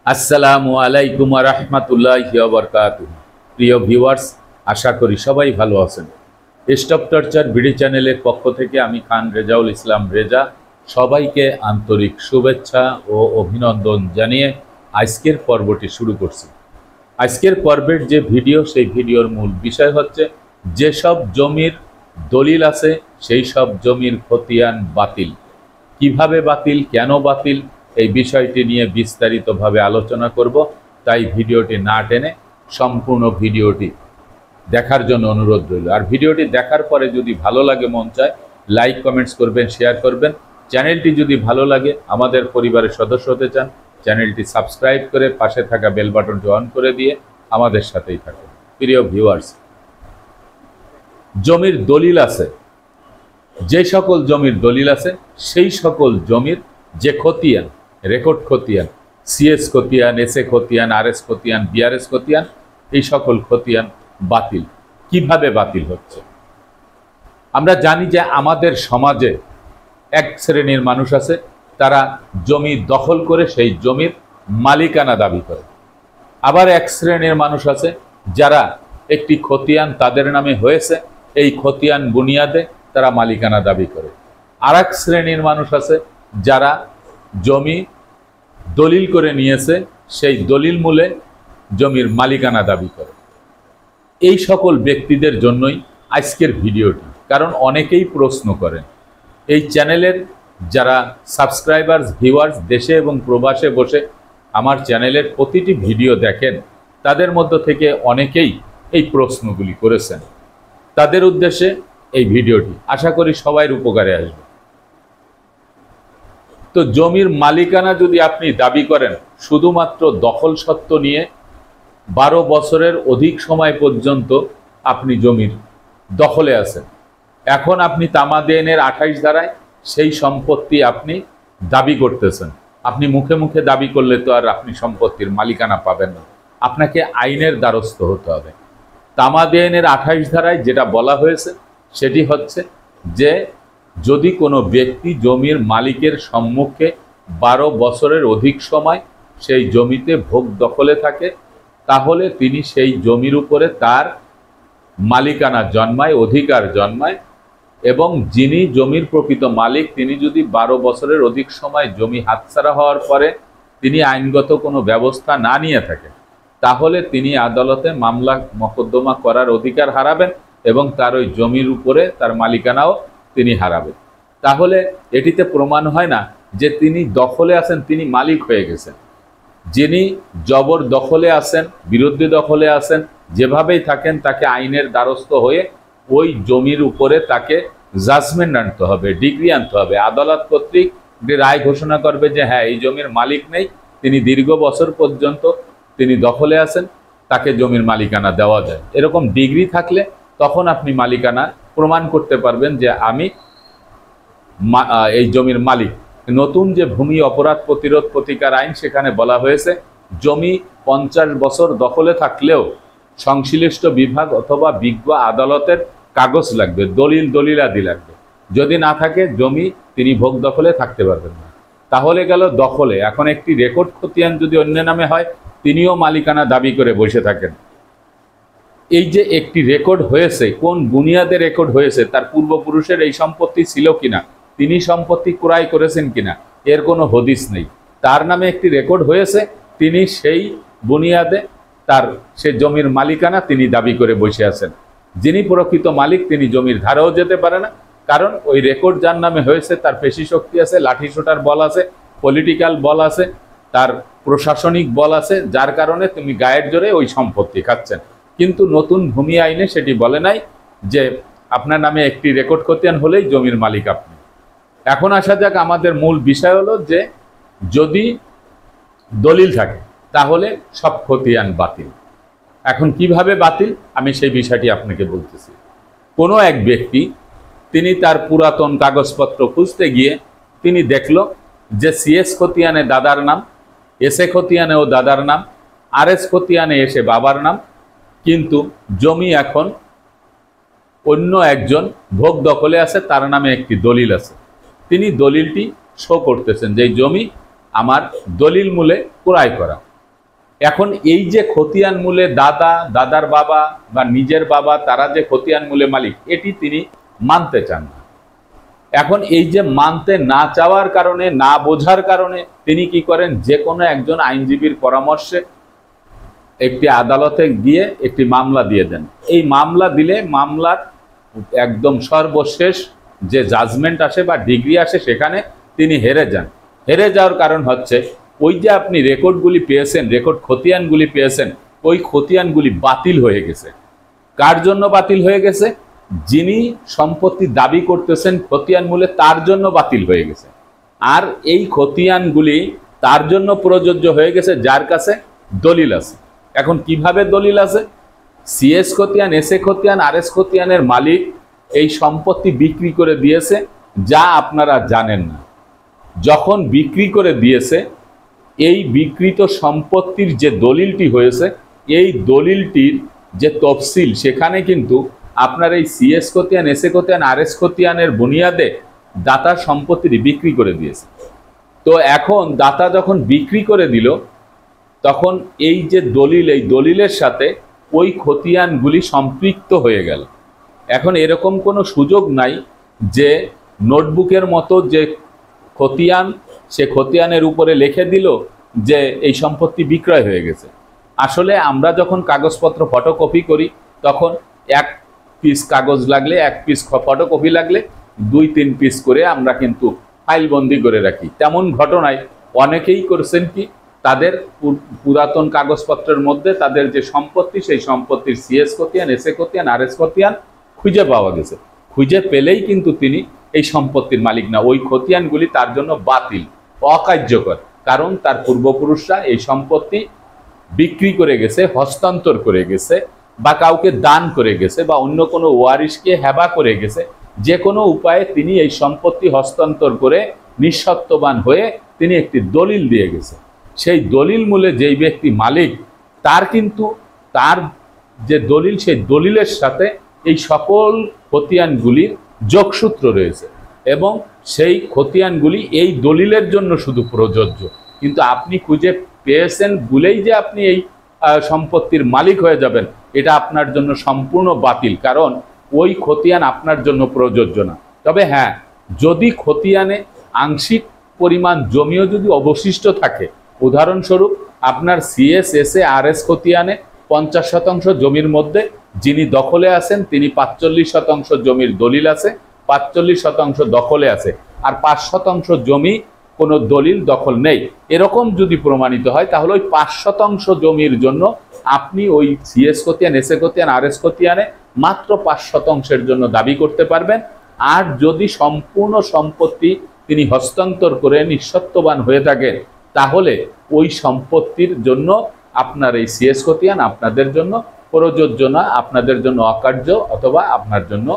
আসসালামু আলাইকুম ওয়া রাহমাতুল্লাহি ওয়া বারাকাতুহু। প্রিয় ভিউয়ার্স, আশা করি সবাই ভালো আছেন। স্টপ টর্চার ভিডিও চ্যানেলের পক্ষ থেকে আমি খান রেজাউল ইসলাম রেজা সবাইকে আন্তরিক শুভেচ্ছা ও অভিনন্দন জানিয়ে আজকের পর্বটি শুরু করছি। আজকের পর্বের যে ভিডিও, সেই ভিডিওর মূল বিষয় হচ্ছে যেসব জমির দলিল আছে সেই সব জমির খতিয়ান বাতিল। কিভাবে বাতিল, কেন বাতিল, এই বিষয়টি নিয়ে বিস্তারিতভাবে আলোচনা করব। তাই ভিডিওটি না টেনে সম্পূর্ণ ভিডিওটি দেখার জন্য অনুরোধ রইল। আর ভিডিওটি দেখার পরে যদি ভালো লাগে, মন চায়, লাইক কমেন্টস করবেন, শেয়ার করবেন। চ্যানেলটি যদি ভালো লাগে, আমাদের পরিবারের সদস্য হতে চান, চ্যানেলটি সাবস্ক্রাইব করে পাশে থাকা বেল বাটনটি অন করে দিয়ে আমাদের সাথেই থাকুন। প্রিয় ভিউয়ার্স, জমির দলিল আছে, যে সকল জমির দলিল আছে সেই সকল জমির যে খতিয়ান, রেকর্ড খতিয়ান, সিএস খতিয়ান, এসএ খতিয়ান, আরএস খতিয়ান, বিআরএস খতিয়ান, এই সকল খতিয়ান বাতিল। কিভাবে বাতিল হচ্ছে? আমরা জানি যে আমাদের সমাজে এক শ্রেণীর মানুষ আছে, তারা জমি দখল করে সেই জমির মালিকানা দাবি করে। আবার এক শ্রেণীর মানুষ আছে যারা একটি খতিয়ান তাদের নামে হয়েছে, এই খতিয়ান বুনিয়াদে তারা মালিকানা দাবি করে। আর এক শ্রেণীর মানুষ আছে যারা জমি দলিল করে নিয়েছে, সেই দলিল মূলে জমির মালিকানা দাবি করে। এই সকল ব্যক্তিদের জন্যই আজকের ভিডিওটি, কারণ অনেকেই প্রশ্ন করেন। এই চ্যানেলের যারা সাবস্ক্রাইবার্স, ভিউয়ার্স দেশে এবং প্রবাসে বসে আমার চ্যানেলের প্রতিটি ভিডিও দেখেন, তাদের মধ্য থেকে অনেকেই এই প্রশ্নগুলি করেছেন। তাদের উদ্দেশ্যে এই ভিডিওটি, আশা করি সবার উপকারে আসবে। তো জমির মালিকানা যদি আপনি দাবি করেন শুধুমাত্র দখল সত্ত্ব নিয়ে, 12 বছরের অধিক সময় পর্যন্ত আপনি জমির দখলে আছেন, এখন আপনি তামাদেনের 28 ধারায় সেই সম্পত্তি আপনি দাবি করতেছেন। আপনি মুখে মুখে দাবি করলে তো আর আপনি সম্পত্তির মালিকানা পাবেন না, আপনাকে আইনের দ্বারস্থ হতে হবে। তামাদেনের 28 ধারায় যেটা বলা হয়েছে সেটি হচ্ছে যে যদি কোনো ব্যক্তি জমির মালিকের সম্মুখে 12 বছরের অধিক সময় সেই জমিতে ভোগ দখলে থাকে, তাহলে তিনি সেই জমির উপরে তার মালিকানা জন্মায়, অধিকার জন্মায়। এবং যিনি জমির প্রকৃত মালিক, তিনি যদি 12 বছরের অধিক সময় জমি হাতছাড়া হওয়ার পরে তিনি আইনগত কোনো ব্যবস্থা না নিয়ে থাকেন, তাহলে তিনি আদালতে মামলা মকদ্দমা করার অধিকার হারাবেন এবং তার ওই জমির উপরে তার মালিকানাও তিনি হারাবেন। তাহলে এটিতে প্রমাণ হয় না যে তিনি দখলে আছেন, তিনি মালিক হয়ে গেছেন। যিনি জবর দখলে আছেন, বিরুদ্ধে দখলে আছেন, যেভাবেই থাকেন, তাকে আইনের দ্বারস্থ হয়ে ওই জমির উপরে তাকে জাজমেন্ট আনতে হবে, ডিগ্রি আনতে হবে। আদালত কর্তৃক রায় ঘোষণা করবে যে হ্যাঁ, এই জমির মালিক নেই, তিনি দীর্ঘ বছর পর্যন্ত তিনি দখলে আছেন, তাকে জমির মালিকানা দেওয়া যায়। এরকম ডিগ্রি থাকলে তখন আপনি মালিকানা প্রমাণ করতে পারবেন যে আমি এই জমির মালিক। নতুন যে ভূমি অপরাধ প্রতিরোধ প্রতিকার আইন, সেখানে বলা হয়েছে জমি 50 বছর দখলে থাকলেও সংশ্লিষ্ট বিভাগ অথবা বিজ্ঞ আদালতের কাগজ লাগবে, দলিলাদি লাগবে। যদি না থাকে জমি তিনি ভোগ দখলে থাকতে পারবেন না। তাহলে গেল দখলে। এখন একটি রেকর্ড খতিয়ান যদি অন্য নামে হয়, তিনিও মালিকানা দাবি করে বসে থাকেন। এই যে একটি রেকর্ড হয়েছে, কোন বুনিয়াদে রেকর্ড হয়েছে, তার পূর্বপুরুষের এই সম্পত্তি ছিল কিনা, তিনি সম্পত্তি ক্রয় করেছেন কিনা, এর কোনো হদিস নেই। তার নামে একটি রেকর্ড হয়েছে, তিনি সেই বুনিয়াদে তার সে জমির মালিকানা তিনি দাবি করে বসে আছেন। যিনি প্রকৃত মালিক তিনি জমির ধারেও যেতে পারে না, কারণ ওই রেকর্ড যার নামে হয়েছে তার পেশি শক্তি আছে, লাঠি ছোটার বল আছে, পলিটিক্যাল বল আছে, তার প্রশাসনিক বল আছে, যার কারণে তুমি গায়ের জোরে ওই সম্পত্তি খাচ্ছেন। কিন্তু নতুন ভূমি আইনে সেটি বলে নাই যে আপনার নামে একটি রেকর্ড খতিয়ান হলেই জমির মালিক আপনি। এখন আসা যাক, আমাদের মূল বিষয় হলো যে যদি দলিল থাকে তাহলে সব খতিয়ান বাতিল। এখন কিভাবে বাতিল, আমি সেই বিষয়টি আপনাকে বলতেছি। কোনো এক ব্যক্তি তিনি তার পুরাতন কাগজপত্র খুঁজতে গিয়ে তিনি দেখল যে সিএস খতিয়ানে দাদার নাম, এসএ খতিয়ানেও দাদার নাম, আরএস খতিয়ানে এসে বাবার নাম, কিন্তু জমি এখন অন্য একজন ভোগ দখলে আছে, তার নামে একটি দলিল আছে। তিনি দলিলটি শো করতেছেন যে জমি আমার দলিল মূলে ক্রয় করা, এখন এই যে খতিয়ান মূলে দাদা, দাদার বাবা বা নিজের বাবা, তারা যে খতিয়ান মূলে মালিক, এটি তিনি মানতে চান না। এখন এই যে মানতে না চাওয়ার কারণে, না বোঝার কারণে তিনি কি করেন, যে কোনো একজন আইনজীবীর পরামর্শে একটি আদালতে গিয়ে একটি মামলা দিয়ে দেন। এই মামলা দিলে মামলার একদম সর্বশেষ যে জাজমেন্ট আসে বা ডিগ্রি আসে, সেখানে তিনি হেরে যান। হেরে যাওয়ার কারণ হচ্ছে ওই যে আপনি রেকর্ডগুলি পেয়েছেন, রেকর্ড খতিয়ানগুলি পেয়েছেন, ওই খতিয়ানগুলি বাতিল হয়ে গেছে। কার জন্য বাতিল হয়ে গেছে? যিনি সম্পত্তি দাবি করতেছেন খতিয়ান মূলে, তার জন্য বাতিল হয়ে গেছে। আর এই খতিয়ানগুলি তার জন্য প্রযোজ্য হয়ে গেছে যার কাছে দলিল আছে। এখন কিভাবে দলিল আছে? সিএস খতিয়ান, এসএ খতিয়ান, আরএস খতিয়ানের মালিক এই সম্পত্তি বিক্রি করে দিয়েছে, যা আপনারা জানেন না। যখন বিক্রি করে দিয়েছে, এই বিকৃত সম্পত্তির যে দলিলটি হয়েছে, এই দলিলটির যে তফসিল, সেখানে কিন্তু আপনার এই সিএস খতিয়ান, এসএ খতিয়ান, আরএস খতিয়ানের বুনিয়াদে দাতা সম্পত্তিটি বিক্রি করে দিয়েছে। তো এখন দাতা যখন বিক্রি করে দিল, তখন এই যে দলিল, এই দলিলের সাথে ওই খতিয়ানগুলি সম্পৃক্ত হয়ে গেল। এখন এরকম কোনো সুযোগ নাই যে নোটবুকের মতো যে খতিয়ান, সে খতিয়ানের উপরে লিখে দিল যে এই সম্পত্তি বিক্রয় হয়ে গেছে। আসলে আমরা যখন কাগজপত্র ফটোকপি করি, তখন এক পিস কাগজ লাগলে, এক পিস ফটোকপি লাগলে 2-3 পিস করে আমরা কিন্তু ফাইলবন্দি করে রাখি। তেমন ঘটনায় অনেকেই করেছেন কি, তাদের পুরাতন কাগজপত্রের মধ্যে তাদের যে সম্পত্তি, সেই সম্পত্তির সিএস খতিয়ান, এসএ খতিয়ান, আরএস খতিয়ান খুঁজে পাওয়া গেছে। খুঁজে পেলেই কিন্তু তিনি এই সম্পত্তির মালিক না। ওই খতিয়ানগুলি তার জন্য বাতিল, অকার্যকর, কারণ তার পূর্বপুরুষরা এই সম্পত্তি বিক্রি করে গেছে, হস্তান্তর করে গেছে, বা কাউকে দান করে গেছে, বা অন্য কোনো ওয়ারিশকে হেবা করে গেছে। যে কোনো উপায়ে তিনি এই সম্পত্তি হস্তান্তর করে নিঃস্বত্ববান হয়ে তিনি একটি দলিল দিয়ে গেছে। সেই দলিল মূলে যেই ব্যক্তি মালিক, তার কিন্তু তার যে দলিল, সেই দলিলের সাথে এই সকল খতিয়ানগুলির যোগসূত্র রয়েছে, এবং সেই খতিয়ানগুলি এই দলিলের জন্য শুধু প্রযোজ্য। কিন্তু আপনি খুঁজে পেয়েছেন বলেই যে আপনি এই সম্পত্তির মালিক হয়ে যাবেন, এটা আপনার জন্য সম্পূর্ণ বাতিল, কারণ ওই খতিয়ান আপনার জন্য প্রযোজ্য না। তবে হ্যাঁ, যদি খতিয়ানে আংশিক পরিমাণ জমিও যদি অবশিষ্ট থাকে, উদাহরণস্বরূপ আপনার সিএস, এসএ, আরএস খতিয়ানে 50% জমির মধ্যে যিনি দখলে আছেন, তিনি 45% জমির দলিল আছে, 45% দখলে আছে, আর 5% জমি কোনো দলিল দখল নেই, এরকম যদি প্রমাণিত হয়, তাহলে ওই 5% জমির জন্য আপনি ওই সিএস খতিয়ান, এসএ খতিয়ান, আরএস খতিয়ানে মাত্র 5% জন্য দাবি করতে পারবেন। আর যদি সম্পূর্ণ সম্পত্তি তিনি হস্তান্তর করে নিঃস্বত্ববান হয়ে থাকেন, তাহলে ওই সম্পত্তির জন্য আপনার এই সিএস খতিয়ান আপনাদের জন্য প্রযোজ্য না, আপনাদের জন্য অকার্য, অথবা আপনার জন্য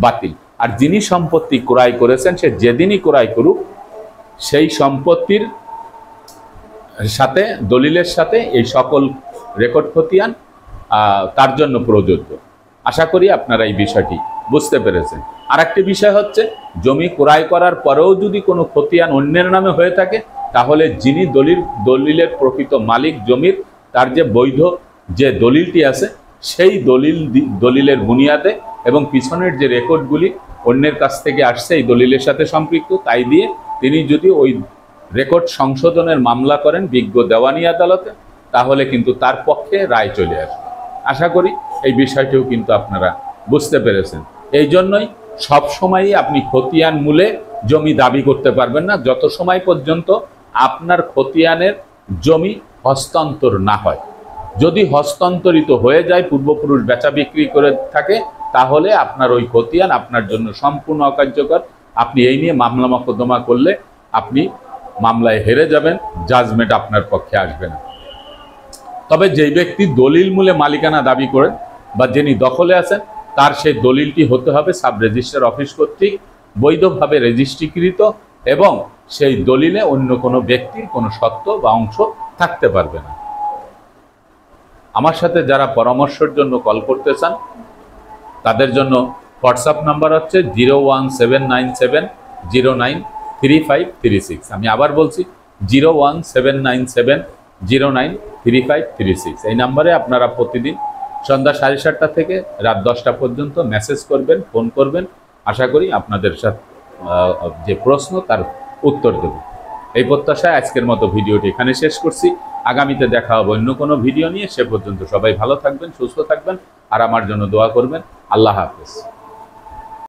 বাতিল। আর যিনি সম্পত্তি ক্রয় করেছেন, সে যেদিনই ক্রয় করুক, সেই সম্পত্তির সাথে, দলিলের সাথে এই সকল রেকর্ড খতিয়ান তার জন্য প্রযোজ্য। আশা করি আপনারা এই বিষয়টি বুঝতে পেরেছেন। আর একটি বিষয় হচ্ছে, জমি ক্রয় করার পরেও যদি কোনো খতিয়ান অন্যের নামে হয়ে থাকে, তাহলে যিনি দলিলের প্রকৃত মালিক জমির, তার যে বৈধ যে দলিলটি আছে, সেই দলিলের বুনিয়াদে এবং পিছনের যে রেকর্ডগুলি অন্যের কাছ থেকে আসছে এই দলিলের সাথে সম্পৃক্ত, তাই দিয়ে তিনি যদি ওই রেকর্ড সংশোধনের মামলা করেন বিজ্ঞ দেওয়ানি আদালতে, তাহলে কিন্তু তার পক্ষে রায় চলে আসবে। আশা করি এই বিষয়টিও কিন্তু আপনারা বুঝতে পেরেছেন। এই জন্যই সবসময়ই আপনি খতিয়ান মূলে জমি দাবি করতে পারবেন না, যত সময় পর্যন্ত আপনার খতিয়ানের জমি হস্তান্তর না হয়। যদি হস্তান্তরিত হয়ে যায়, পূর্বপুরুষ বেচা বিক্রি করে থাকে, তাহলে আপনার ওই খতিয়ান আপনার জন্য সম্পূর্ণ অকার্যকর। আপনি এই নিয়ে মামলা মোকদ্দমা করলে আপনি মামলায় হেরে যাবেন, জাজমেন্ট আপনার পক্ষে আসবে না। তবে যেই ব্যক্তি দলিল মূলে মালিকানা দাবি করেন বা যিনি দখলে আছেন, তার সেই দলিলটি হতে হবে সাব রেজিস্ট্রার অফিস কর্তৃক বৈধভাবে রেজিস্ট্রিকৃত, এবং সেই দলিলে অন্য কোনো ব্যক্তির কোনো সত্ত্ব বা অংশ থাকতে পারবে না। আমার সাথে যারা পরামর্শের জন্য কল করতে চান, তাদের জন্য হোয়াটসঅ্যাপ নাম্বার হচ্ছে 01797093536। আমি আবার বলছি 01797 093536। এই নাম্বারে আপনারা প্রতিদিন সন্ধ্যা 7:30 থেকে রাত 10টা পর্যন্ত মেসেজ করবেন, ফোন করবেন। আশা করি আপনাদের সাথে যে প্রশ্ন তার উত্তর দেব। এই প্রত্যাশায় আজকের মতো ভিডিওটি এখানে শেষ করছি। আগামীতে দেখা হবে অন্য কোনো ভিডিও নিয়ে। সে পর্যন্ত সবাই ভালো থাকবেন, সুস্থ থাকবেন, আর আমার জন্য দোয়া করবেন। আল্লাহ হাফেজ।